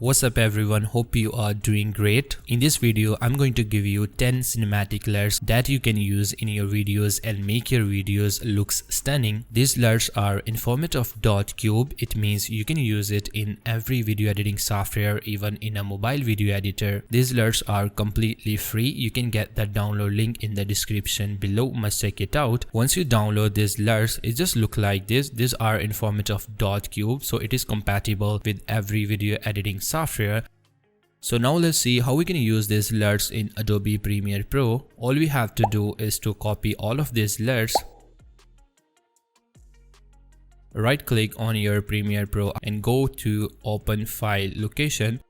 What's up everyone, hope you are doing great. In this video, I'm going to give you 10 cinematic LUTs that you can use in your videos and make your videos looks stunning. These LUTs are in format of .cube. It means you can use it in every video editing software, even in a mobile video editor. These LUTs are completely free. You can get the download link in the description below. Must check it out. Once you download these LUTs, it just look like this. These are in format of .cube, so it is compatible with every video editing software. So now let's see how we can use these LUTs in Adobe Premiere Pro. All we have to do is to copy all of these LUTs. Right click on your Premiere Pro and go to Open File Location.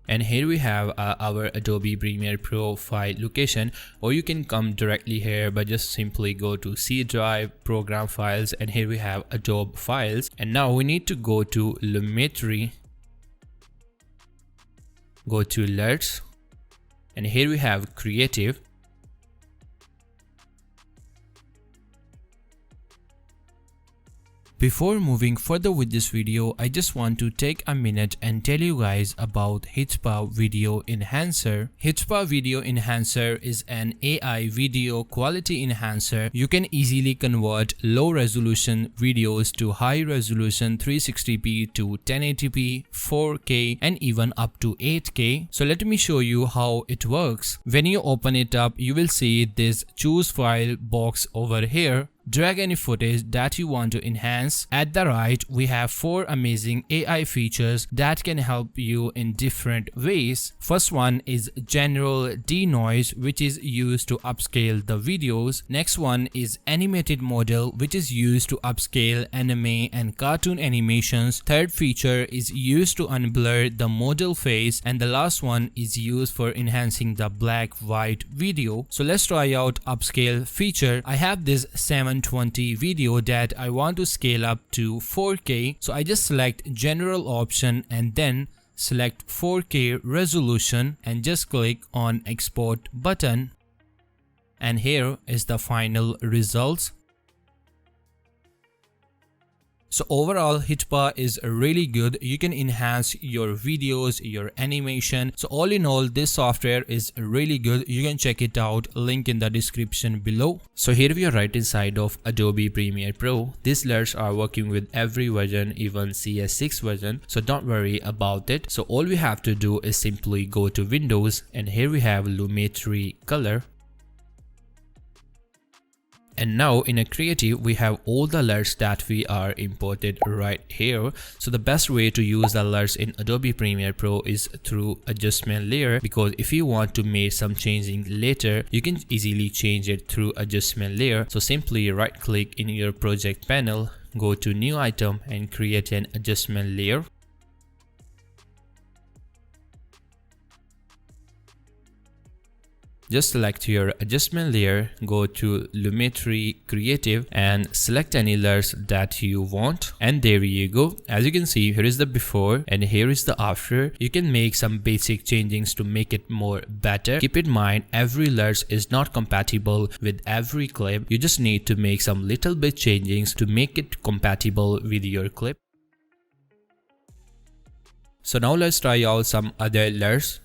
And here we have our Adobe Premiere Pro file location, or you can come directly here by just simply go to C drive, program files, and here we have Adobe files. And now we need to go to Lumetri, go to LUTs, and here we have Creative. Before moving further with this video, I just want to take a minute and tell you guys about HitPaw Video Enhancer. HitPaw Video Enhancer is an AI video quality enhancer. You can easily convert low resolution videos to high resolution 360p to 1080p, 4K and even up to 8K. So let me show you how it works. When you open it up, you will see this choose file box over here. Drag any footage that you want to enhance. At the right, we have 4 amazing AI features that can help you in different ways. First one is general denoise, which is used to upscale the videos. Next one is animated model, which is used to upscale anime and cartoon animations. Third feature is used to unblur the model face, and the last one is used for enhancing the black-white video. So let's try out upscale feature. I have this 720 video that I want to scale up to 4K, so I just select general option and then select 4K resolution and just click on export button, and here is the final results. So overall, HitPaw is really good. You can enhance your videos, your animation. So all in all, this software is really good. You can check it out, link in the description below. So here we are right inside of Adobe Premiere Pro. These LUTs are working with every version, even CS6 version. So don't worry about it. So all we have to do is simply go to Windows, and here we have Lumetri Color. And now in a creative, we have all the LUTs that we are imported right here. So the best way to use the LUTs in Adobe Premiere Pro is through adjustment layer, because if you want to make some changing later, you can easily change it through adjustment layer. So simply right click in your project panel, go to new item and create an adjustment layer. Just select your adjustment layer, go to Lumetri Creative and select any LUTs that you want, and there you go. As you can see, here is the before and here is the after. You can make some basic changes to make it more better. Keep in mind, every LUTs is not compatible with every clip. You just need to make some little bit changes to make it compatible with your clip. So now let's try out some other LUTs.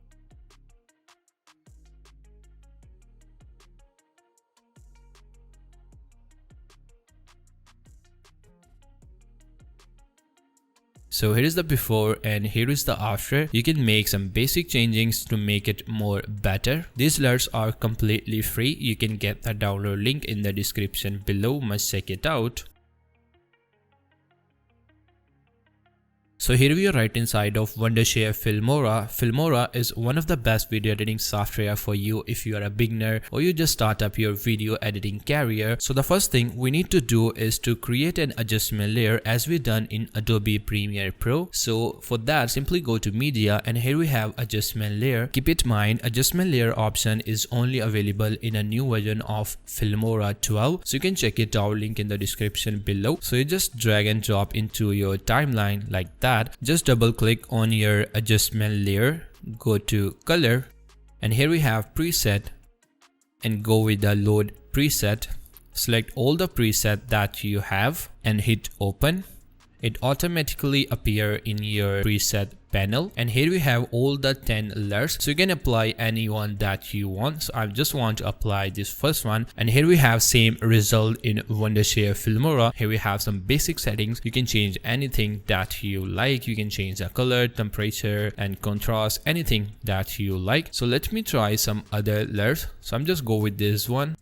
So here is the before and here is the after. You can make some basic changes to make it more better. These LUTs are completely free. You can get the download link in the description below. Must check it out. So here we are right inside of Wondershare Filmora. Filmora is one of the best video editing software for you if you are a beginner or you just start up your video editing career. So the first thing we need to do is to create an adjustment layer as we done in Adobe Premiere Pro. So for that, simply go to media and here we have adjustment layer. Keep in mind, adjustment layer option is only available in a new version of Filmora 12. So you can check it out, link in the description below. So you just drag and drop into your timeline like that. Just double click on your adjustment layer, go to color, and here we have preset, and go with the load preset. Select all the preset that you have and hit open. It automatically appear in your preset panel, and here we have all the 10 LUTs. So you can apply any one that you want. So I just want to apply this first one, and here we have same result in Wondershare Filmora. Here we have some basic settings. You can change anything that you like. You can change the color, temperature, and contrast, anything that you like. So let me try some other LUTs. So I'm just go with this one.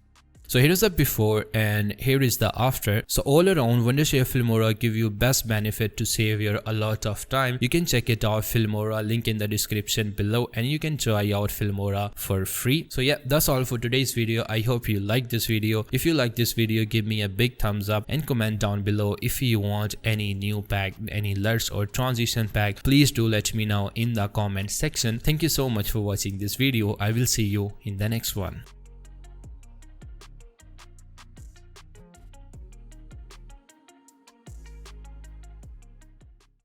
So here is the before and here is the after. So all around Wondershare Filmora give you best benefit to save your a lot of time. You can check it out, Filmora, link in the description below, and you can try out Filmora for free. So yeah, that's all for today's video. I hope you like this video. If you like this video, give me a big thumbs up and comment down below if you want any new pack, any LUTs or transition pack. Please do let me know in the comment section. Thank you so much for watching this video. I will see you in the next one.